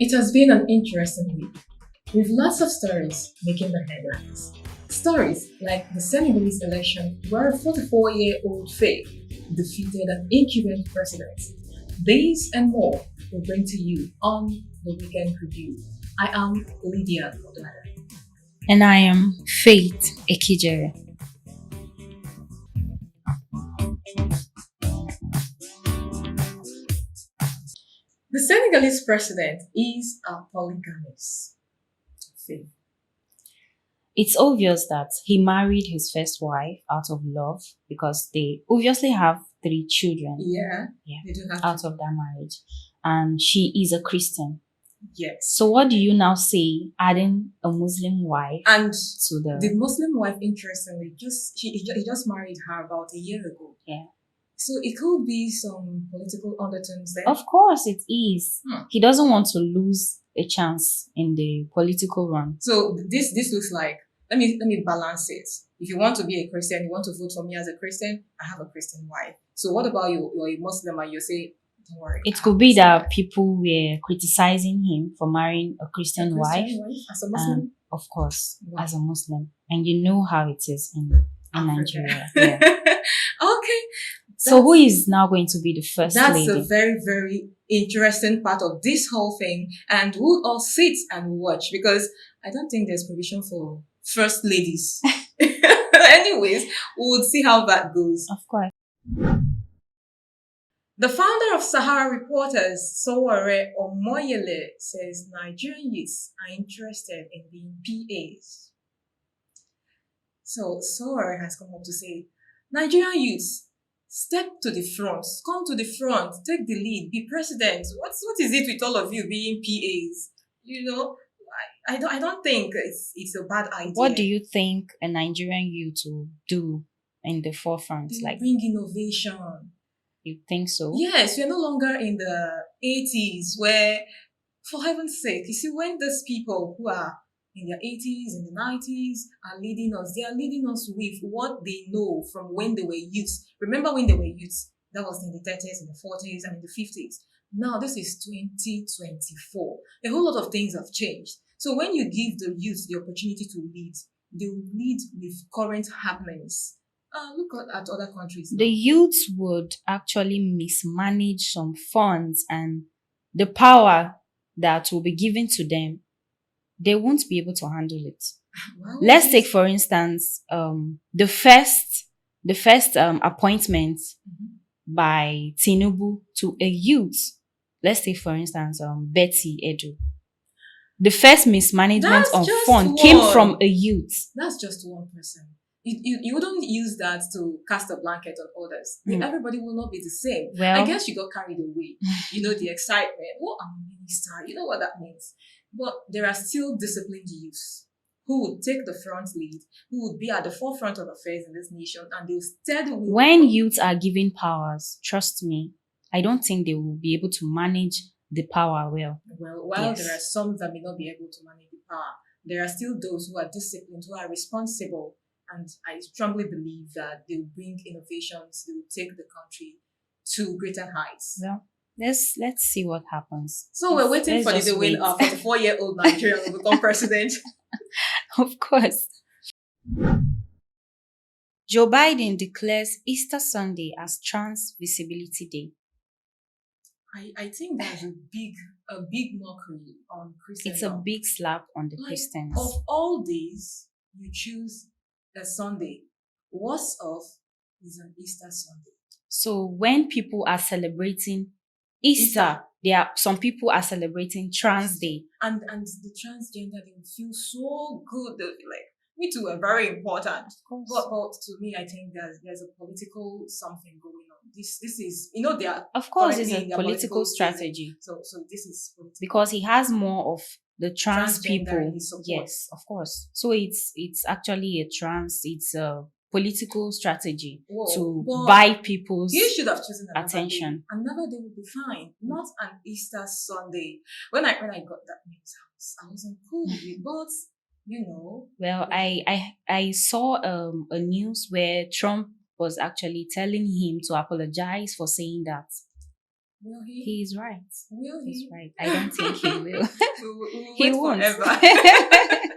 It has been an interesting week, with lots of stories making the headlines. Stories like the Senegalese election, where a 44-year-old Faye defeated an incumbent president. These and more will bring to you on the Weekend Review. I am Lydia Odada. And I am Faith Ekijere. The Senegalese president is a polygamist. Faye. It's obvious that he married his first wife out of love because they obviously have three children. Yeah, Yeah, they do have out of that marriage. And she is a Christian. yes. So what do you now say adding a Muslim wife And to the Muslim wife, interestingly, he just married her about a year ago. Yeah. So it could be some political undertones there. Of course it is. Hmm. He doesn't want to lose a chance in the political run. So this looks like, let me balance it. If you want to be a Christian, you want to vote for me as a Christian, I have a Christian wife. So what about you? You're a Muslim and you say, don't worry. It could be that people were criticizing him for marrying a a Christian Christian wife. wife as a Muslim. Of course, Wow. as a Muslim. And you know how it is in Africa. Nigeria. Yeah. Okay. So who is now going to be the first That's lady? a very, very interesting part of this whole thing. And we'll all sit and watch because I don't think there's provision for first ladies. Anyways, we'll see how that goes. Of course. The founder of Sahara Reporters, Sowore Omoyele, says Nigerian youths are interested in being PAs. So Sowore has come up to say, Nigerian youths, step to the front, come to the front, take the lead, be president. What is it with all of you being PAs? You know, I don't think it's a bad idea. What do you think a Nigerian youth will do in the forefront? They Like, bring innovation. you think so? Yes, we're no longer in the 80s where, for heaven's sake, you see, when those people who are in their 80s, in the 90s are leading us, they are leading us with what they know from when they were youths. Remember when they were youths? That was in the 30s, in the 40s, and in the 50s. Now this is 2024. A whole lot of things have changed. So when you give the youth the opportunity to lead, they will lead with current happenings. Look at other countries. The youths would actually mismanage some funds, and the power that will be given to them, they won't be able to handle it. Well, Let's take, for instance, the first appointment by Tinubu to a youth. Let's take, for instance, Betty Edu. The first mismanagement That's of just fund came one. from a youth. That's just one person. You wouldn't use that to cast a blanket on others. Mm. Everybody will not be the same. Well, I guess you got carried away. You know, the excitement. Oh, I'm a minister. You know what that means. But there are still disciplined youths who would take the front lead, who would be at the forefront of affairs in this nation, and they'll steadily. when youths are given powers, trust me, I don't think they will be able to manage the power well. Well, while Yes. there are some that may not be able to manage the power, there are still those who are disciplined, who are responsible. And I strongly believe that they will bring innovations, they will take the country to greater heights. Well, let's see what happens. So we're waiting Let's for the just day when wait. our 44-year-old Nigerian will become president. Of course. Joe Biden declares Easter Sunday as Trans Visibility Day. I think that's a big mockery on Christendom. It's a big slap on the Like, Christians. of all days, you choose a Sunday. Worst off is an Easter Sunday. So when people are celebrating Easter, some people are celebrating Trans Day. And the transgender, they will feel so good. They'll be like, me too, are very important. But to me, I think there's a political something going on. This is, you know, they are. Of course, it's currently a in their political season. strategy So this is political. because he has more of the trans Transgender people. in his support. Yes, of course. So it's actually it's a political strategy Whoa, to but buy people's he should have chosen another attention. day. Another day would be fine. Not an Easter Sunday. When I got that news, I wasn't cool with it. But you know, Well, I saw a news where Trump was actually telling him to apologize for saying that. Will he? He is right. Will He's he? right. I don't think he will. We'll He wait won't. forever.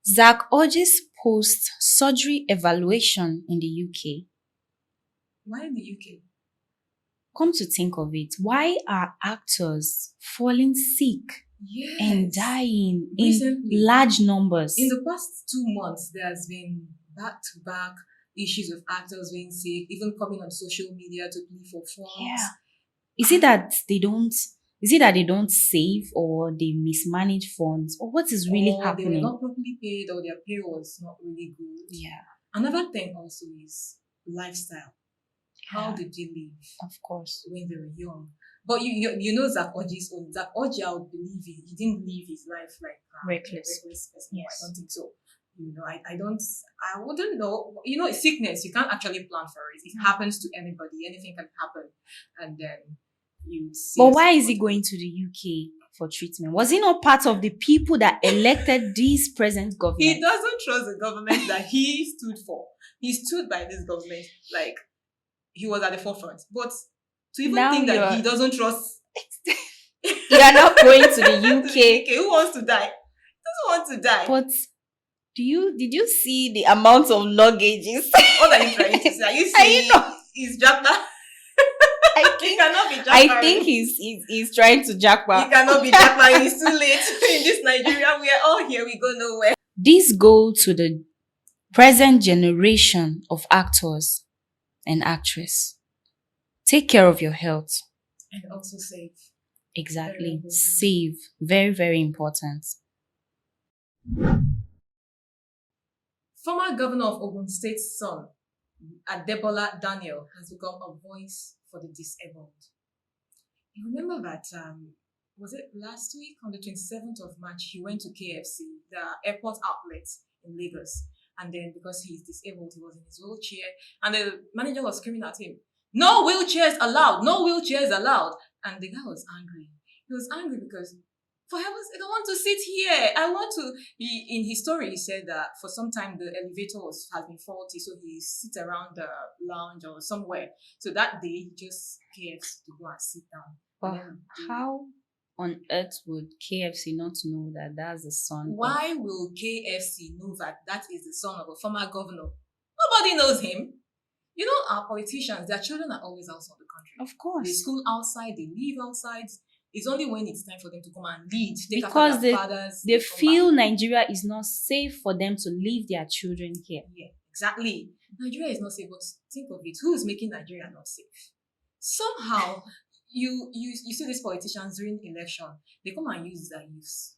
Zach Orji's post-surgery evaluation in the UK. Why in the UK? Come to think of it, why are actors falling sick and Yes. dying Recently, in large numbers? in the past 2 months, there has been back-to-back issues of actors being sick, even coming on social media to plead for funds. Yeah. Is it that they don't save, or they mismanage funds, or what is really Or they were happening? not properly paid, or their pay was not really good. Yeah, Another thing also is lifestyle. How Yeah. did they live of course. when they were young? But you know Zach Orji's own. Zach Orji, I would believe he didn't live his life like a Reckless. person. No, Yes. I don't think so. I wouldn't know. It's sickness. You can't actually plan for it. It happens to anybody. Anything can happen. And then you see. But why is he going to the UK for treatment? Was he not part of the people that elected this present government? He doesn't trust the government that he stood for. He stood by this government like he was at the forefront. But to even Now think that you're- he doesn't trust You are not going to the UK. Who wants to die? Doesn't want to die. But did you see the amount of luggages? What are you trying to say? Are you Are saying you not- he's Jackpot? He cannot be Jackpot. I think he's trying to He jackpot. cannot be Jackpot. It's too late. In this Nigeria, we are all here. We go nowhere. These go to the present generation of actors and actresses. Take care of your health. And also save. Very Exactly. important. Save. Very, very important. Former governor of Ogun State's son, Adebola Daniel, has become a voice for the disabled. You remember that, was it last week on the 27th of March, he went to KFC, the airport outlet in Lagos. And then because he's disabled, he was in his wheelchair. And the manager was screaming at him, "No wheelchairs allowed! No wheelchairs allowed!" And the guy was angry. He was angry because, for heaven's sake, I want to sit here. In his story, he said that for some time the elevator has been faulty, so he sits around the lounge or somewhere. So that day, he just cared to go and sit down. But And then how on earth would KFC not know that that's the son? why will KFC know that that is the son of a former governor? Nobody knows him. You know, our politicians, their children are always outside the country. Of They course. school outside, they live outside. It's only when it's time for them to come and lead, take Because after their fathers. They come feel back. Nigeria is not safe for them to leave their children here. Yeah, exactly. Nigeria is not safe, but think of it. Who is making Nigeria not safe? Somehow, you see these politicians during election, they come and use their youths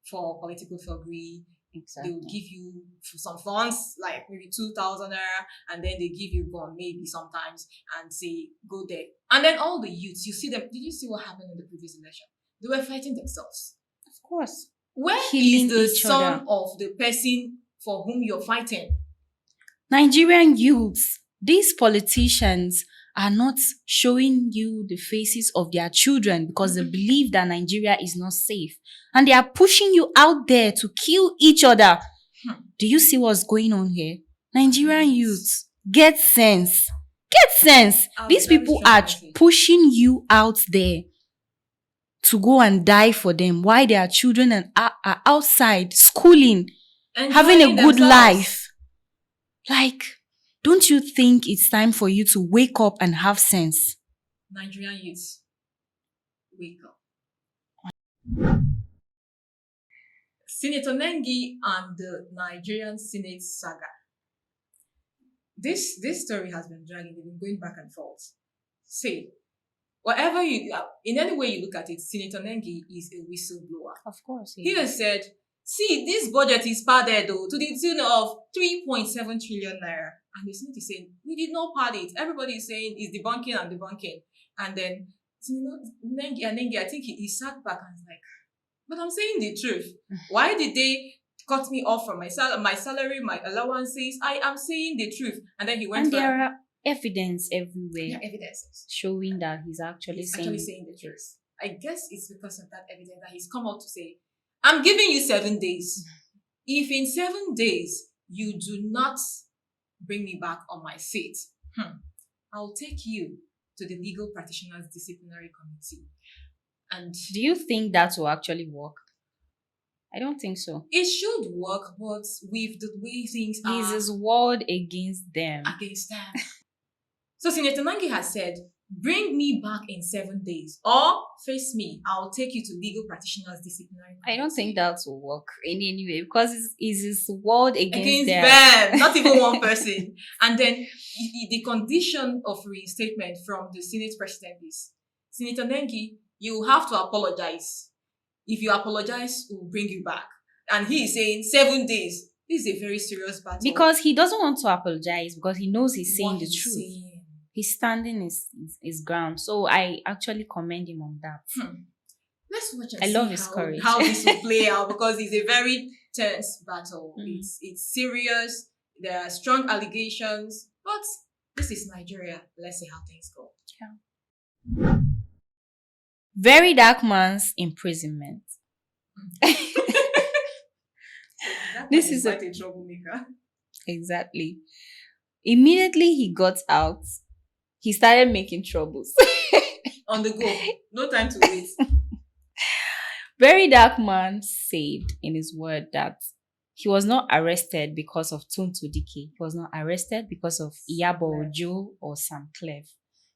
for political thuggery. They will give you some funds, like maybe 2,000 naira, and then they give you gun maybe sometimes and say, go there. And then all the youths, you see them. Did you see what happened in the previous election? They were fighting themselves. Of course. Where Killing is the each son other. of the person for whom you're fighting? Nigerian youths, these politicians are not showing you the faces of their children because they believe that Nigeria is not safe. And they are pushing you out there to kill each other. Do you see what's going on here? Nigerian youths, get sense. Get sense. These very people strong are message. pushing you out there to go and die for them while their children are outside schooling, having a Enjoying good themselves. life. Like, don't you think it's time for you to wake up and have sense? Nigerian youths, wake up. Senator Nengi and the Nigerian Senate saga. This story has been dragging. They've been going back and forth. See, whatever in any way you look at it, Senator Nengi is a whistleblower. Of course. He has said, see, this budget is padded though to the tune of 3.7 trillion naira. And the Senate is saying, we did not pad it. Everybody is saying it's debunking and debunking. And then Nengi, I think he sat back and was like, but I'm saying the truth. Why did they cut me off from my salary, my allowances? I am saying the truth. And then he went And back. there are evidence everywhere Yeah, evidences. showing that he's actually saying the truth. I guess it's because of that evidence that he's come out to say, I'm giving you 7 days. If in 7 days you do not bring me back on my seat, I'll take you to the Legal Practitioners Disciplinary Committee. And Do you think that will actually work? I don't think so. it should work, but with the way things He's are his word against them. against them. So Senator Nangi has said, bring me back in 7 days or face me. I'll take you to Legal Practitioners Disciplinary Committee. I don't think that will work in any way because it's his word against them. them. Not even one person. And then the condition of reinstatement from the Senate president is, Senator Nengi, you have to apologize. If you apologize, we'll bring you back. And he is saying 7 days. This is a very serious battle. Because he doesn't want to apologize because he knows he's saying What the he's truth. saying. He's standing his ground. So I actually commend him on that. Let's watch and I see love his courage. how this will play out, because it's a very tense battle. Mm. It's serious. There are strong allegations, but this is Nigeria. Let's see how things go. Very dark man's imprisonment. This is quite a troublemaker. Exactly. Immediately he got out, he started making troubles. On the go. No time to wait. Very dark man said in his word that he was not arrested because of Tuntu Dike. He was not arrested because of Iyabo Ojo or Sam Clef.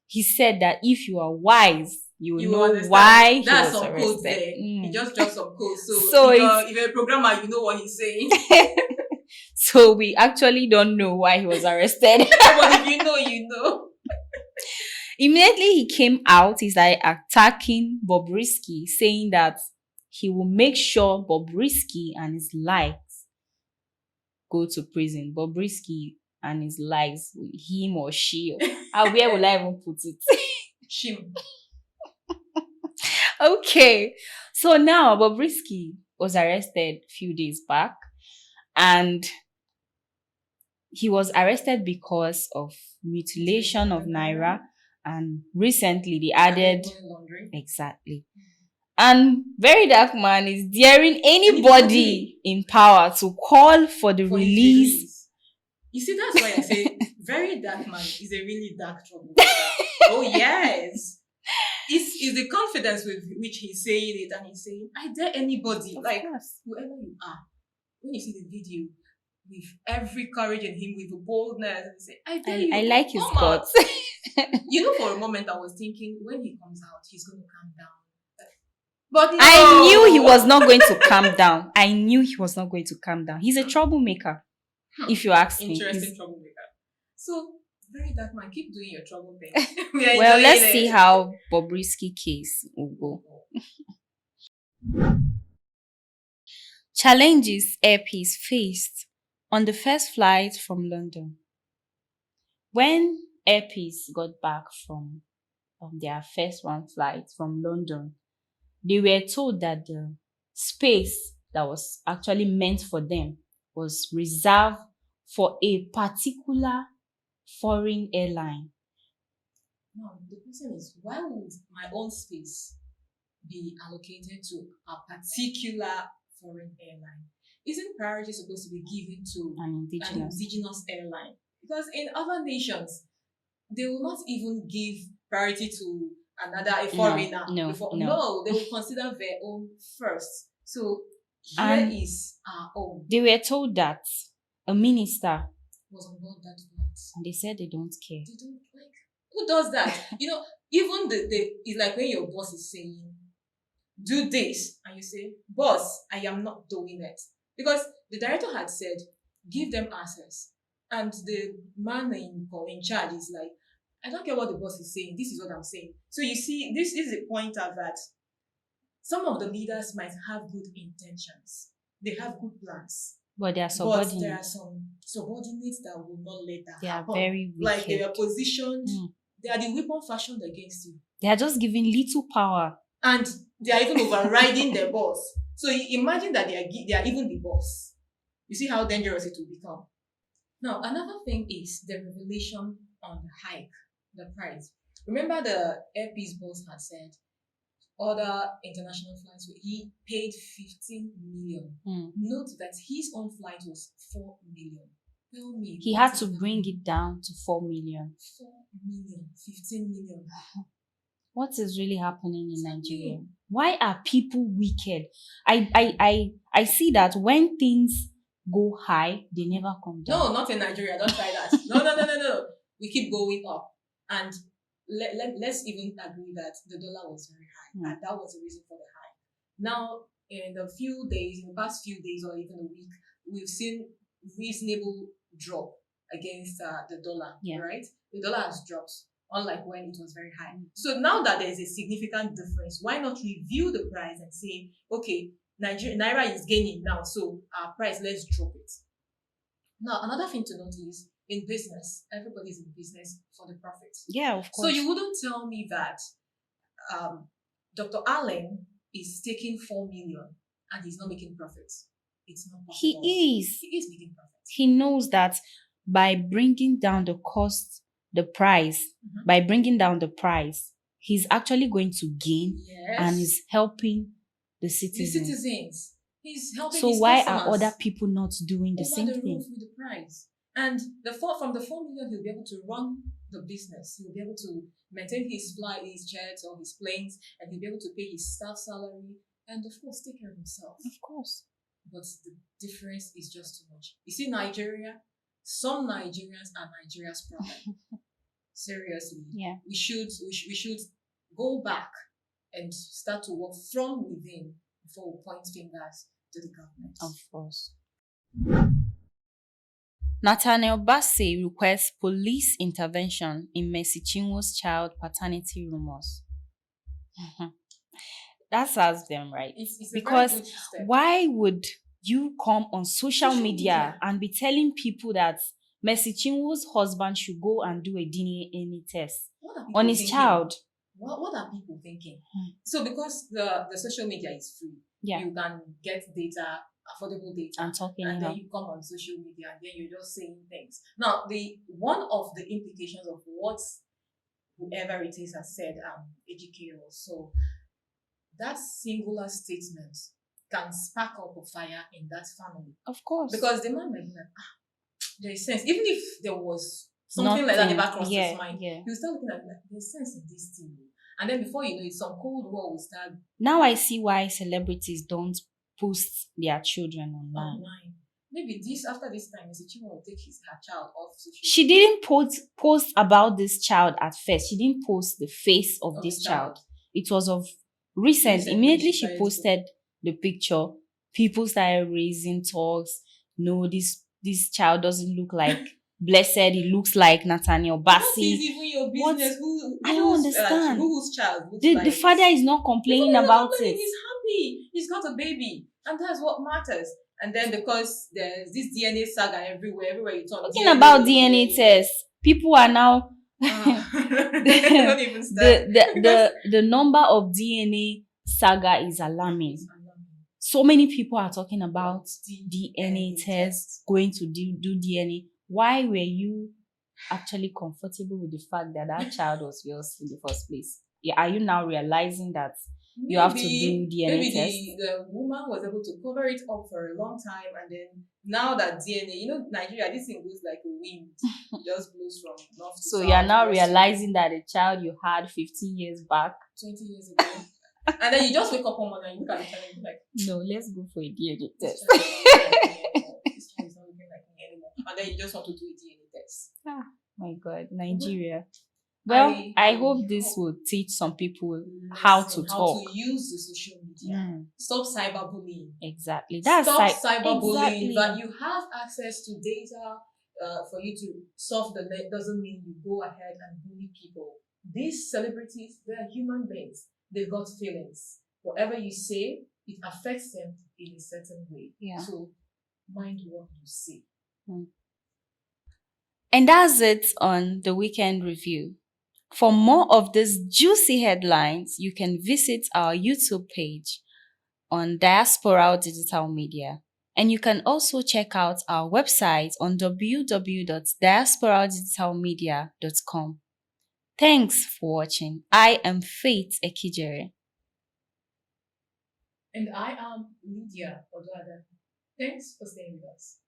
He said that if you are wise, you know understand. why he That's was some arrested. codes there. He just dropped some codes. So if you're a programmer, you know what he's saying. So we actually don't know why he was arrested. But if you know, you know. Immediately he came out, he started attacking Bobrisky, saying that he will make sure Bobrisky and his likes go to prison. Bobrisky and his likes, him or she. Where will I even put it? Shim. Okay. So now Bobrisky was arrested a few days back, and he was arrested because of mutilation of Naira, and recently they added exactly. And very dark man is daring anybody in power to call for the release. You see, that's why I say very dark man is a really dark trouble. Oh yes. It's the confidence with which he's saying it, and he's saying, I dare anybody, Of like course. whoever you are. When you see the video, with every courage in him, with the boldness, and say, I dare you. I like his come out." guts. You know, for a moment I was thinking, when he comes out, he's going to calm down. But no. I knew he was not going to calm down. I knew he was not going to calm down. He's a troublemaker, if you ask me. Interesting troublemaker. So, very dark man, keep doing your trouble thing. Well, let's see how Bobrisky case will go. Challenges airpeace faced on the first flight from London. When airpeace got back from their first one flight from London, they were told that the space that was actually meant for them was reserved for a particular foreign airline. No, the question is, why would my own space be allocated to a particular foreign airline? Isn't priority supposed to be given to An indigenous airline? Because in other nations, they will not even give priority to a foreigner. No, they will consider their own first. So here is our own. They were told that a minister was on board that flight. And they said they don't care. They don't like. Who does that? Even it's like when your boss is saying, do this, and you say, boss, I am not doing it. Because the director had said, give them access. And the man in charge is like, I don't care what the boss is saying. This is what I'm saying. So you see, this is a pointer that some of the leaders might have good intentions. They have good plans. But there are subordinates. But there are some subordinates that will not let that happen. They are very wicked. Like they are positioned. They are the weapon fashioned against you. They are just giving little power. And they are even overriding their boss. So you imagine that they are even the boss. You see how dangerous it will become. Now, another thing is the revelation on the hike, the price. Remember the airpeace boss had said other international flights, he paid 15 million. Note that his own flight was 4 million. Tell me, He what had is to bring happening? it down to 4 million. 4 million, 15 million. What is really happening in What's Nigeria? happening? Why are people wicked? I see that when things go high, they never come down. No, not in Nigeria. Don't try that. No, no, no, no, no. We keep going up. And let's even agree that the dollar was very high. And that was the reason for the high. Now, in the few days, in the past few days or even a week, we've seen reasonable drop against the dollar, Yeah. right? The dollar has dropped, unlike when it was very high. So now that there's a significant difference, why not review the price and say, okay, Naira is gaining now, so our price, let's drop it. Now, another thing to note is in business, everybody's in business for the profit. Yeah, of So course. you wouldn't tell me that Dr. Allen is taking 4 million and he's not making profits. It's not possible. He is. He is making profits. He knows that by bringing down the cost, the price, by bringing down the price, he's actually going to gain and is helping the The citizens. citizens. He's helping So his why customers are other people not doing the over same the thing? roof with the price. And from the 4 million, he'll be able to run the business. He'll be able to maintain his his jets or his planes, and he'll be able to pay his staff salary and, of course, take care of himself. Of course. But the difference is just too much. You see, Nigeria, some Nigerians are Nigeria's problem. Seriously. Yeah. We should go back and start to work from within before we point fingers to the government. Of course. Nathaniel Bassey requests police intervention in Mercy Chinwo's child paternity rumors. That says them, right? It's a because very good step. why would you come on social media and be telling people that Mercy Chinwo's husband should go and do a DNA test on his child? What are people thinking? So because the social media is free, you can get data, affordable data, and then you come on social media and then you're just saying things. Now, one of the implications of what whoever it is has said, educator, so that singular statement can spark up a fire in that family. Of course. Because the man might be like, there is sense. Even if there was something like that never crossed his mind, he'll start looking at it like, there's sense in this thing. And then before you know it, some cold war will start. Now I see why celebrities don't post their children online. Maybe after this time, Mrs. Chinwo will take her child off social media. She didn't post about this child at first. She didn't post the face of this child. It was of recent. Immediately she posted the picture, people started raising talks. No, this child doesn't look like Blessed. It looks like Nathaniel Bassey. What is even your business? I don't understand. Whose child looks like? The father is not complaining about it. He's happy. He's got a baby, and that's what matters. And then because there's this DNA saga everywhere you turn. Talking about DNA tests, people are now don't even start. the number of DNA saga is alarming. So many people are talking about DNA tests, going to do DNA. Why were you actually comfortable with the fact that that child was yours in the first place? Are you now realizing that you have to do DNA test? Maybe the woman was able to cover it up for a long time, and then now that DNA, Nigeria, this thing goes like a wind, just blows from north to south. So you are now realizing that the child you had 15 years back, 20 years ago, and then you just wake up one morning and you look at the child and be like, no, let's go for a DNA test. This child is not looking like me anymore. And then you just want to do a DNA test. My God, Nigeria. Well, I hope this will teach some people how to use the social media. Stop cyberbullying. Exactly. Stop cyberbullying. That you have access to data for you to surf the net doesn't mean you go ahead and bully people. These celebrities, they're human beings. They've got feelings. Whatever you say, it affects them in a certain way. Yeah. So mind what you say. And that's it on the Weekend Review. For more of these juicy headlines, you can visit our YouTube page on Diaspora Digital Media. And you can also check out our website on www.diasporadigitalmedia.com. Thanks for watching. I am Faith Ekijere. And I am Lydia Odoada. Thanks for staying with us.